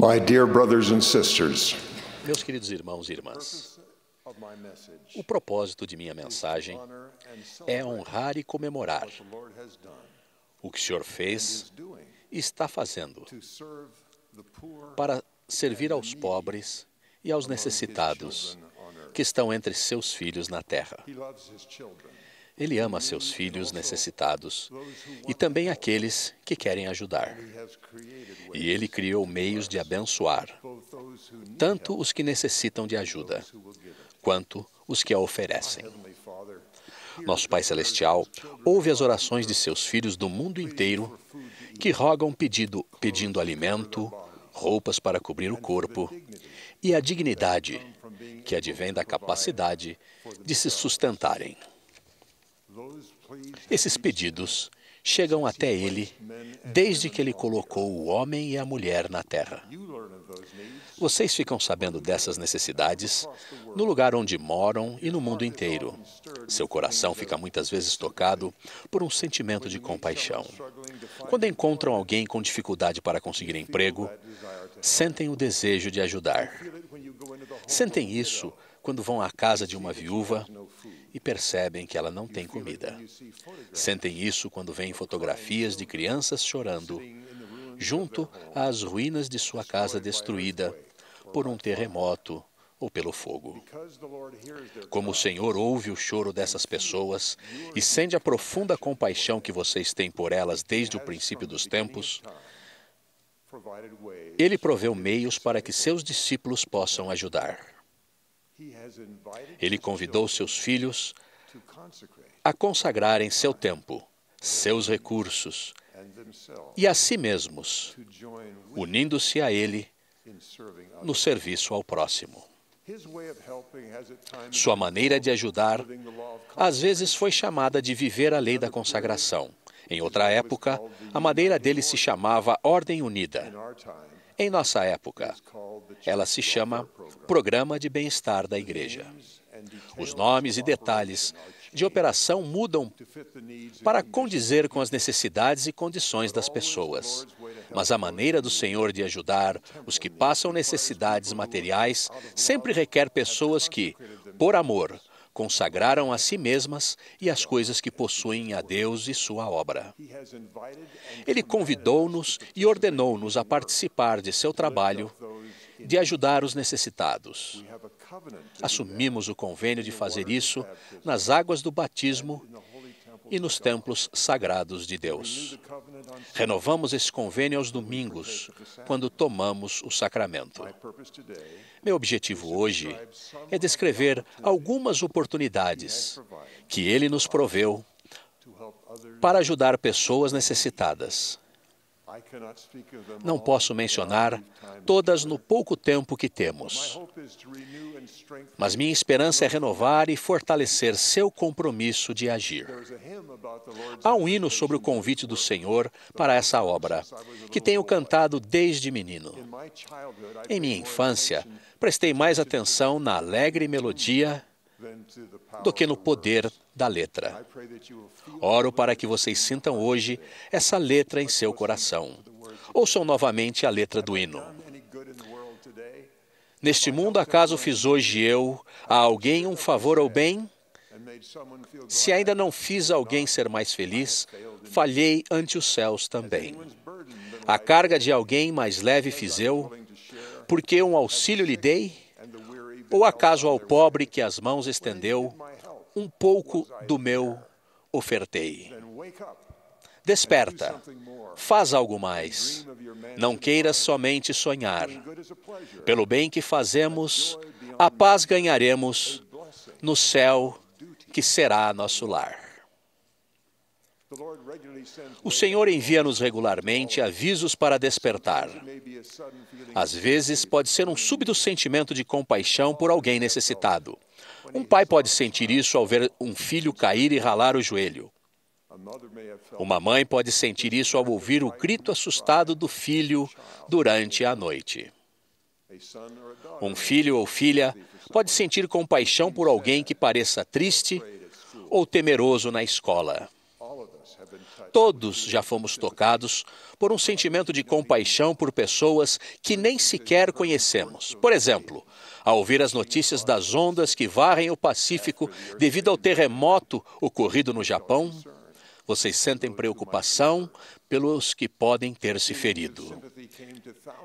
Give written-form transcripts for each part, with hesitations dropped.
My dear brothers and sisters, Meus queridos irmãos e irmãs, o propósito de minha mensagem é honrar e comemorar o que o Senhor fez e está fazendo para servir aos pobres e aos necessitados que estão entre seus filhos na terra. Ele ama seus filhos necessitados e também aqueles que querem ajudar. E Ele criou meios de abençoar tanto os que necessitam de ajuda, quanto os que a oferecem. Nosso Pai Celestial ouve as orações de seus filhos do mundo inteiro que rogam pedindo alimento, roupas para cobrir o corpo e a dignidade que advém da capacidade de se sustentarem. Esses pedidos chegam até Ele desde que Ele colocou o homem e a mulher na terra. Vocês ficam sabendo dessas necessidades no lugar onde moram e no mundo inteiro. Seu coração fica muitas vezes tocado por um sentimento de compaixão. Quando encontram alguém com dificuldade para conseguir emprego, sentem o desejo de ajudar. Sentem isso quando vão à casa de uma viúva e percebem que ela não tem comida. Sentem isso quando veem fotografias de crianças chorando junto às ruínas de sua casa destruída por um terremoto ou pelo fogo. Como o Senhor ouve o choro dessas pessoas e sente a profunda compaixão que vocês têm por elas desde o princípio dos tempos, Ele proveu meios para que seus discípulos possam ajudar. Ele convidou seus filhos a consagrarem seu tempo, seus recursos e a si mesmos, unindo-se a Ele no serviço ao próximo. Sua maneira de ajudar, às vezes, foi chamada de viver a lei da consagração. Em outra época, a maneira dele se chamava Ordem Unida. Em nossa época, ela se chama Programa de Bem-Estar da Igreja. Os nomes e detalhes de operação mudam para condizer com as necessidades e condições das pessoas. Mas a maneira do Senhor de ajudar os que passam necessidades materiais sempre requer pessoas que, por amor, consagraram a si mesmas e as coisas que possuem a Deus e sua obra. Ele convidou-nos e ordenou-nos a participar de seu trabalho de ajudar os necessitados. Assumimos o convênio de fazer isso nas águas do batismo e nos templos sagrados de Deus. Renovamos esse convênio aos domingos, quando tomamos o sacramento. Meu objetivo hoje é descrever algumas oportunidades que Ele nos proveu para ajudar pessoas necessitadas. Não posso mencionar todas no pouco tempo que temos, mas minha esperança é renovar e fortalecer seu compromisso de agir. Há um hino sobre o convite do Senhor para essa obra, que tenho cantado desde menino. Em minha infância, prestei mais atenção na alegre melodia do que no poder da letra. Oro para que vocês sintam hoje essa letra em seu coração. Ouçam novamente a letra do hino. Neste mundo, acaso fiz hoje eu a alguém um favor ou bem? Se ainda não fiz alguém ser mais feliz, falhei ante os céus também. A carga de alguém mais leve fiz eu, porque um auxílio lhe dei? Ou acaso ao pobre que as mãos estendeu, um pouco do meu ofertei? Desperta, faz algo mais. Não queiras somente sonhar. Pelo bem que fazemos, a paz ganharemos no céu que será nosso lar. O Senhor envia-nos regularmente avisos para despertar. Às vezes, pode ser um súbito sentimento de compaixão por alguém necessitado. Um pai pode sentir isso ao ver um filho cair e ralar o joelho. Uma mãe pode sentir isso ao ouvir o grito assustado do filho durante a noite. Um filho ou filha pode sentir compaixão por alguém que pareça triste ou temeroso na escola. Todos já fomos tocados por um sentimento de compaixão por pessoas que nem sequer conhecemos. Por exemplo, ao ouvir as notícias das ondas que varrem o Pacífico devido ao terremoto ocorrido no Japão, vocês sentem preocupação pelos que podem ter se ferido.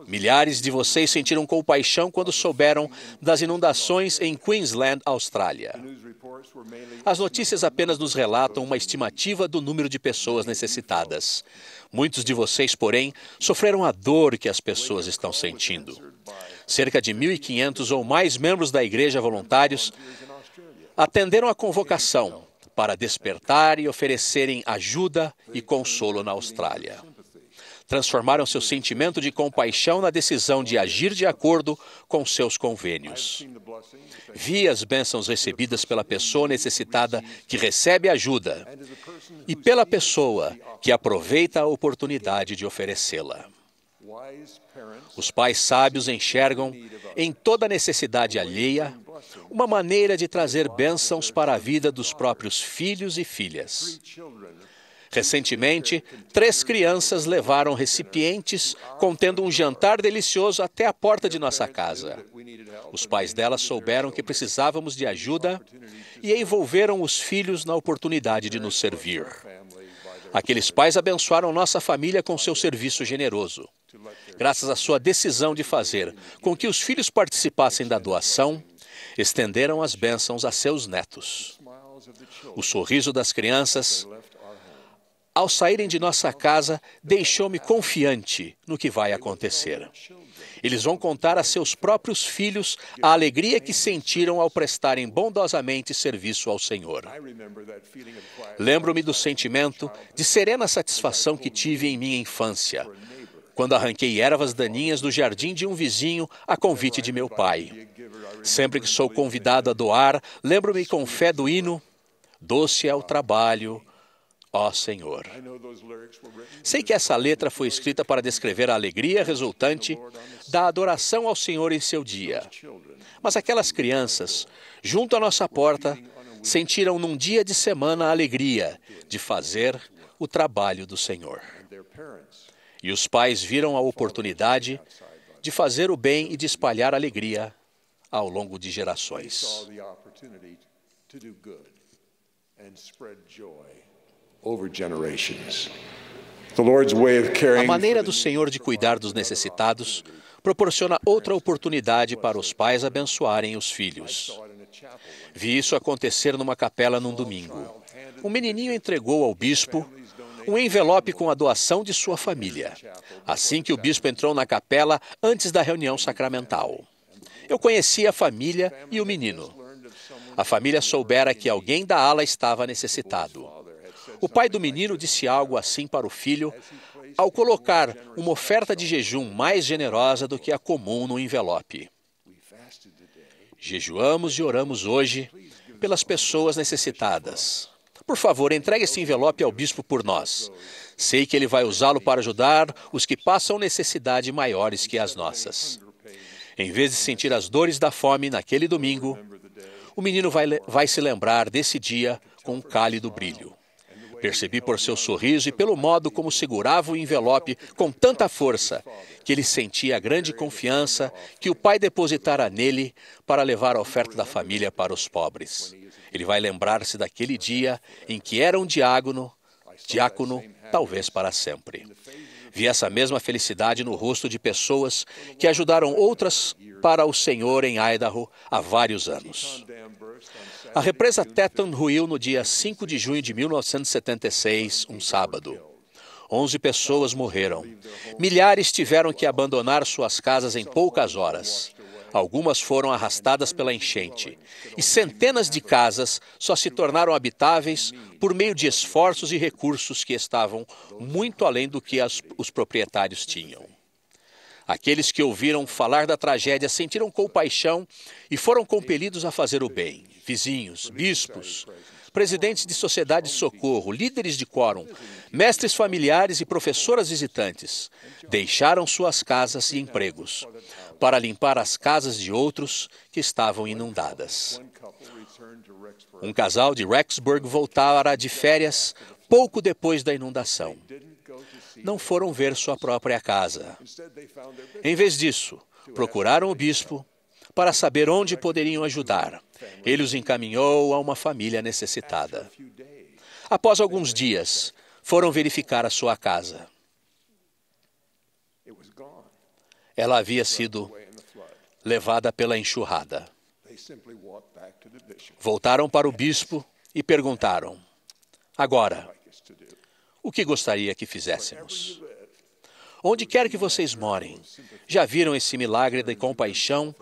Milhares de vocês sentiram compaixão quando souberam das inundações em Queensland, Austrália. As notícias apenas nos relatam uma estimativa do número de pessoas necessitadas. Muitos de vocês, porém, sofreram a dor que as pessoas estão sentindo. Cerca de 1.500 ou mais membros da igreja voluntários atenderam a convocação para despertar e oferecerem ajuda e consolo na Austrália. Transformaram seu sentimento de compaixão na decisão de agir de acordo com seus convênios. Vi as bênçãos recebidas pela pessoa necessitada que recebe ajuda e pela pessoa que aproveita a oportunidade de oferecê-la. Os pais sábios enxergam em toda necessidade alheia uma maneira de trazer bênçãos para a vida dos próprios filhos e filhas. Recentemente, 3 crianças levaram recipientes contendo um jantar delicioso até a porta de nossa casa. Os pais delas souberam que precisávamos de ajuda e envolveram os filhos na oportunidade de nos servir. Aqueles pais abençoaram nossa família com seu serviço generoso. Graças à sua decisão de fazer com que os filhos participassem da doação, estenderam as bênçãos a seus netos. O sorriso das crianças, ao saírem de nossa casa, deixou-me confiante no que vai acontecer. Eles vão contar a seus próprios filhos a alegria que sentiram ao prestarem bondosamente serviço ao Senhor. Lembro-me do sentimento de serena satisfação que tive em minha infância, quando arranquei ervas daninhas do jardim de um vizinho a convite de meu pai. Sempre que sou convidado a doar, lembro-me com fé do hino, "Doce é o trabalho, ó Senhor". Sei que essa letra foi escrita para descrever a alegria resultante da adoração ao Senhor em seu dia. Mas aquelas crianças, junto à nossa porta, sentiram num dia de semana a alegria de fazer o trabalho do Senhor. E os pais viram a oportunidade de fazer o bem e de espalhar alegria ao longo de gerações. A maneira do Senhor de cuidar dos necessitados proporciona outra oportunidade para os pais abençoarem os filhos. Vi isso acontecer numa capela num domingo. Um menininho entregou ao bispo um envelope com a doação de sua família, assim que o bispo entrou na capela antes da reunião sacramental. Eu conhecia a família e o menino. A família soubera que alguém da ala estava necessitado. O pai do menino disse algo assim para o filho, ao colocar uma oferta de jejum mais generosa do que a comum no envelope. Jejuamos e oramos hoje pelas pessoas necessitadas. Por favor, entregue esse envelope ao bispo por nós. Sei que ele vai usá-lo para ajudar os que passam necessidade maiores que as nossas. Em vez de sentir as dores da fome naquele domingo, o menino vai se lembrar desse dia com um cálido brilho. Percebi por seu sorriso e pelo modo como segurava o envelope com tanta força que ele sentia a grande confiança que o pai depositara nele para levar a oferta da família para os pobres. Ele vai lembrar-se daquele dia em que era um diácono, talvez para sempre. Vi essa mesma felicidade no rosto de pessoas que ajudaram outras para o Senhor em Idaho há vários anos. A represa Teton ruiu no dia 5 de junho de 1976, um sábado. 11 pessoas morreram. Milhares tiveram que abandonar suas casas em poucas horas. Algumas foram arrastadas pela enchente. E centenas de casas só se tornaram habitáveis por meio de esforços e recursos que estavam muito além do que os proprietários tinham. Aqueles que ouviram falar da tragédia sentiram compaixão e foram compelidos a fazer o bem. Vizinhos, bispos, presidentes de sociedade de socorro, líderes de quórum, mestres familiares e professoras visitantes deixaram suas casas e empregos para limpar as casas de outros que estavam inundadas. Um casal de Rexburg voltara de férias pouco depois da inundação. Não foram ver sua própria casa. Em vez disso, procuraram o bispo para saber onde poderiam ajudar. Ele os encaminhou a uma família necessitada. Após alguns dias, foram verificar a sua casa. Ela havia sido levada pela enxurrada. Voltaram para o bispo e perguntaram: agora, o que gostaria que fizéssemos? Onde quer que vocês morem, já viram esse milagre de compaixão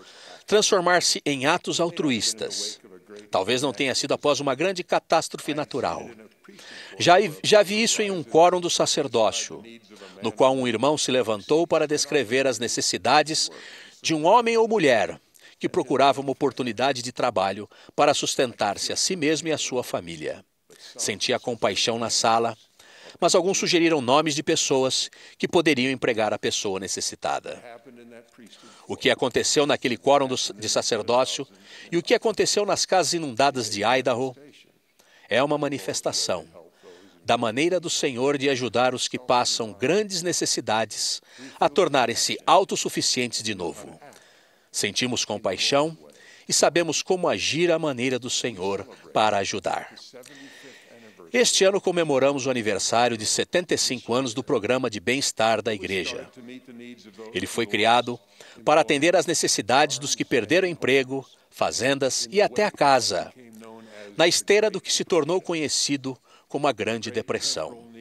transformar-se em atos altruístas? Talvez não tenha sido após uma grande catástrofe natural. Já vi isso em um quórum do sacerdócio, no qual um irmão se levantou para descrever as necessidades de um homem ou mulher que procurava uma oportunidade de trabalho para sustentar-se a si mesmo e a sua família. Sentia compaixão na sala, mas alguns sugeriram nomes de pessoas que poderiam empregar a pessoa necessitada. O que aconteceu naquele quórum de sacerdócio e o que aconteceu nas casas inundadas de Idaho é uma manifestação da maneira do Senhor de ajudar os que passam grandes necessidades a tornarem-se autossuficientes de novo. Sentimos compaixão e sabemos como agir à maneira do Senhor para ajudar. Este ano comemoramos o aniversário de 75 anos do programa de bem-estar da igreja. Ele foi criado para atender às necessidades dos que perderam emprego, fazendas e até a casa, na esteira do que se tornou conhecido como a Grande Depressão.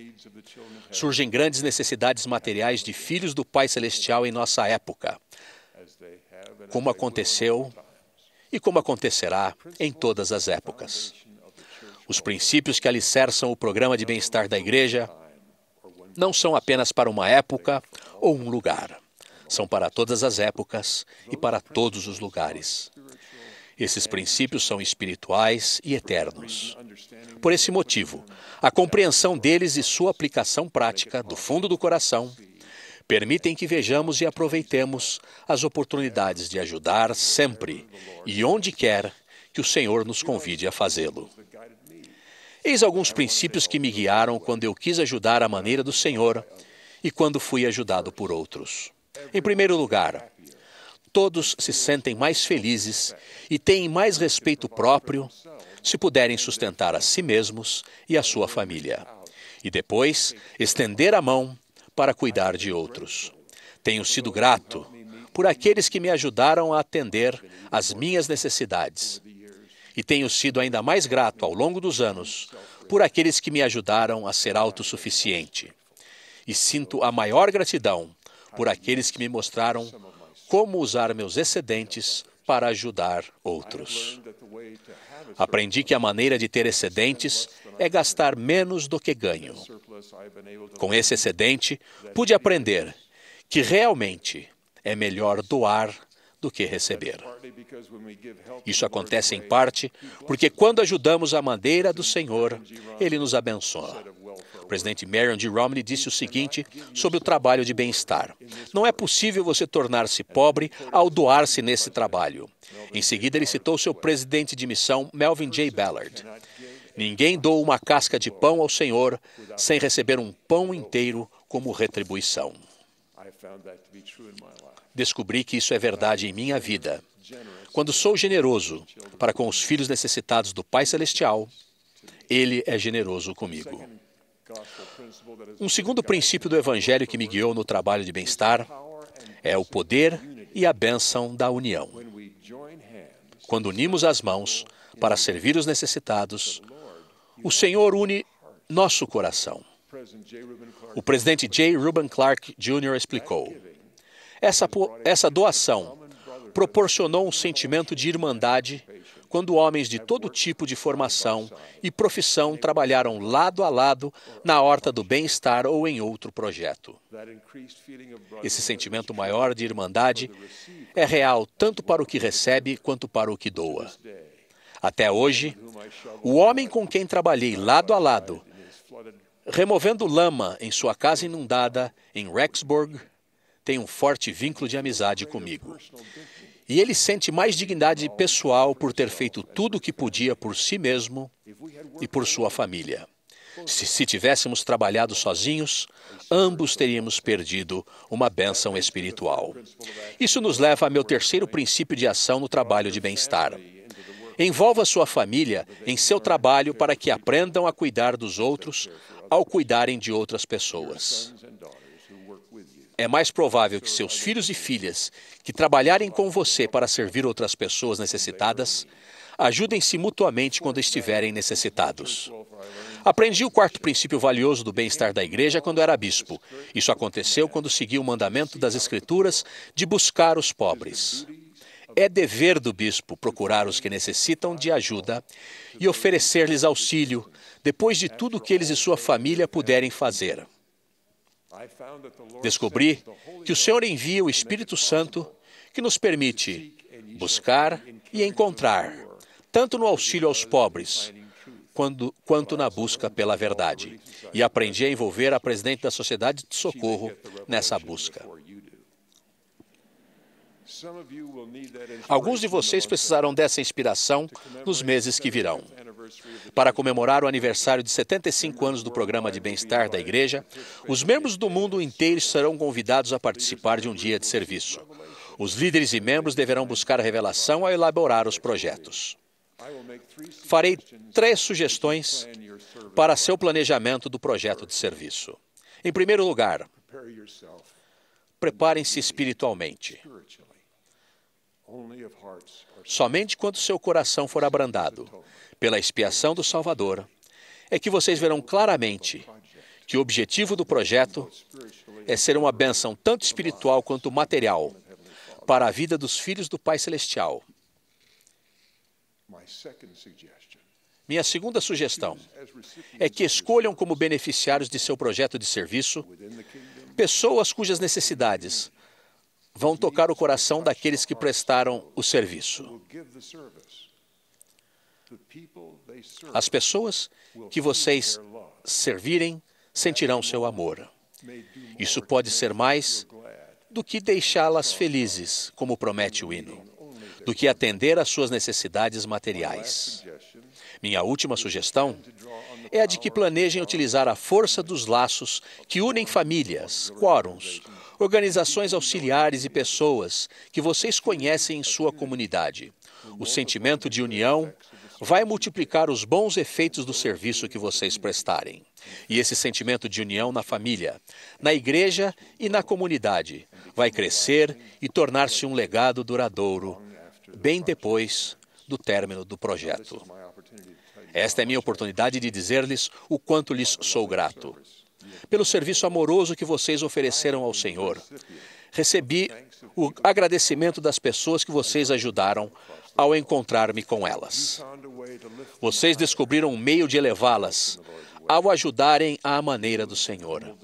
Surgem grandes necessidades materiais de filhos do Pai Celestial em nossa época, como aconteceu e como acontecerá em todas as épocas. Os princípios que alicerçam o programa de bem-estar da igreja não são apenas para uma época ou um lugar. São para todas as épocas e para todos os lugares. Esses princípios são espirituais e eternos. Por esse motivo, a compreensão deles e sua aplicação prática do fundo do coração permitem que vejamos e aproveitemos as oportunidades de ajudar sempre e onde quer que o Senhor nos convide a fazê-lo. Eis alguns princípios que me guiaram quando eu quis ajudar à maneira do Senhor e quando fui ajudado por outros. Em primeiro lugar, todos se sentem mais felizes e têm mais respeito próprio se puderem sustentar a si mesmos e a sua família. E depois, estender a mão para cuidar de outros. Tenho sido grato por aqueles que me ajudaram a atender às minhas necessidades. E tenho sido ainda mais grato ao longo dos anos por aqueles que me ajudaram a ser autossuficiente. E sinto a maior gratidão por aqueles que me mostraram como usar meus excedentes para ajudar outros. Aprendi que a maneira de ter excedentes é gastar menos do que ganho. Com esse excedente, pude aprender que realmente é melhor doar do que receber. Isso acontece em parte porque quando ajudamos à maneira do Senhor, Ele nos abençoa. O presidente Marion G. Romney disse o seguinte sobre o trabalho de bem-estar: não é possível você tornar-se pobre ao doar-se nesse trabalho. Em seguida, ele citou seu presidente de missão, Melvin J. Ballard. Ninguém doa uma casca de pão ao Senhor sem receber um pão inteiro como retribuição. Descobri que isso é verdade em minha vida. Quando sou generoso para com os filhos necessitados do Pai Celestial, Ele é generoso comigo. Um segundo princípio do Evangelho que me guiou no trabalho de bem-estar é o poder e a bênção da união. Quando unimos as mãos para servir os necessitados, o Senhor une nosso coração. O presidente J. Reuben Clark Jr. explicou: essa doação proporcionou um sentimento de irmandade quando homens de todo tipo de formação e profissão trabalharam lado a lado na horta do bem-estar ou em outro projeto. Esse sentimento maior de irmandade é real tanto para o que recebe quanto para o que doa. Até hoje, o homem com quem trabalhei lado a lado, removendo lama em sua casa inundada em Rexburg, tem um forte vínculo de amizade comigo. E ele sente mais dignidade pessoal por ter feito tudo o que podia por si mesmo e por sua família. Se tivéssemos trabalhado sozinhos, ambos teríamos perdido uma bênção espiritual. Isso nos leva a meu terceiro princípio de ação no trabalho de bem-estar. Envolva sua família em seu trabalho para que aprendam a cuidar dos outros ao cuidarem de outras pessoas. É mais provável que seus filhos e filhas, que trabalharem com você para servir outras pessoas necessitadas, ajudem-se mutuamente quando estiverem necessitados. Aprendi o quarto princípio valioso do bem-estar da igreja quando era bispo. Isso aconteceu quando segui o mandamento das Escrituras de buscar os pobres. É dever do bispo procurar os que necessitam de ajuda e oferecer-lhes auxílio, depois de tudo que eles e sua família puderem fazer. Descobri que o Senhor envia o Espírito Santo que nos permite buscar e encontrar, tanto no auxílio aos pobres, quanto na busca pela verdade. E aprendi a envolver a presidente da Sociedade de Socorro nessa busca. Alguns de vocês precisarão dessa inspiração nos meses que virão. Para comemorar o aniversário de 75 anos do programa de bem-estar da igreja, os membros do mundo inteiro serão convidados a participar de um dia de serviço. Os líderes e membros deverão buscar a revelação ao elaborar os projetos. Farei 3 sugestões para seu planejamento do projeto de serviço. Em primeiro lugar, preparem-se espiritualmente. Somente quando seu coração for abrandado pela expiação do Salvador, é que vocês verão claramente que o objetivo do projeto é ser uma bênção tanto espiritual quanto material para a vida dos filhos do Pai Celestial. Minha segunda sugestão é que escolham como beneficiários de seu projeto de serviço pessoas cujas necessidades vão tocar o coração daqueles que prestaram o serviço. As pessoas que vocês servirem sentirão seu amor. Isso pode ser mais do que deixá-las felizes, como promete o hino, do que atender às suas necessidades materiais. Minha última sugestão é a de que planejem utilizar a força dos laços que unem famílias, quórums, organizações auxiliares e pessoas que vocês conhecem em sua comunidade. O sentimento de união vai multiplicar os bons efeitos do serviço que vocês prestarem. E esse sentimento de união na família, na igreja e na comunidade vai crescer e tornar-se um legado duradouro, bem depois do término do projeto. Esta é minha oportunidade de dizer-lhes o quanto lhes sou grato. Pelo serviço amoroso que vocês ofereceram ao Senhor, recebi o agradecimento das pessoas que vocês ajudaram ao encontrar-me com elas. Vocês descobriram um meio de elevá-las ao ajudarem à maneira do Senhor.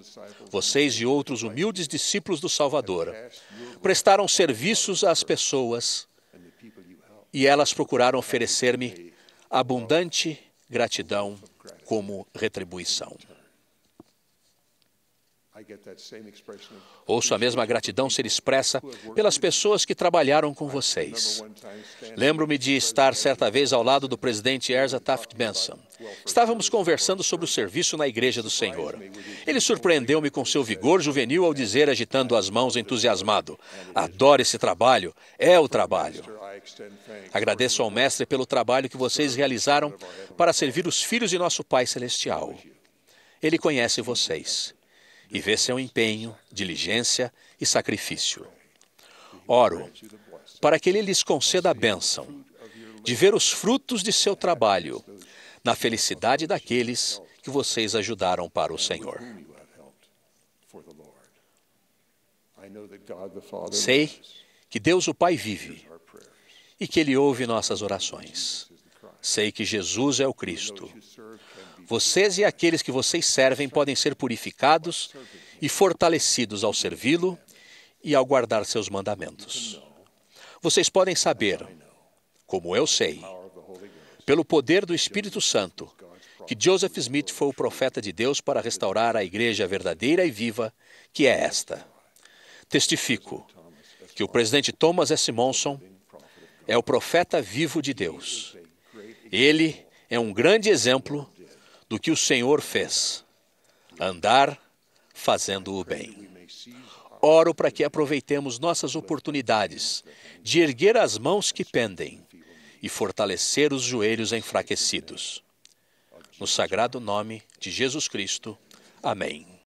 Vocês e outros humildes discípulos do Salvador prestaram serviços às pessoas e elas procuraram oferecer-me abundante gratidão como retribuição. Ouço a mesma gratidão ser expressa pelas pessoas que trabalharam com vocês. Lembro-me de estar certa vez ao lado do presidente Ezra Taft Benson. Estávamos conversando sobre o serviço na Igreja do Senhor. Ele surpreendeu-me com seu vigor juvenil ao dizer, agitando as mãos entusiasmado: "Adoro esse trabalho, é o trabalho." Agradeço ao Mestre pelo trabalho que vocês realizaram para servir os filhos de nosso Pai Celestial. Ele conhece vocês e vê seu empenho, diligência e sacrifício. Oro para que Ele lhes conceda a bênção de ver os frutos de seu trabalho na felicidade daqueles que vocês ajudaram para o Senhor. Sei que Deus o Pai vive e que Ele ouve nossas orações. Sei que Jesus é o Cristo. Vocês e aqueles que vocês servem podem ser purificados e fortalecidos ao servi-lo e ao guardar seus mandamentos. Vocês podem saber, como eu sei, pelo poder do Espírito Santo, que Joseph Smith foi o profeta de Deus para restaurar a igreja verdadeira e viva, que é esta. Testifico que o presidente Thomas S. Monson é o profeta vivo de Deus. Ele é um grande exemplo do que o Senhor fez: andar fazendo o bem. Oro para que aproveitemos nossas oportunidades de erguer as mãos que pendem e fortalecer os joelhos enfraquecidos. No sagrado nome de Jesus Cristo. Amém.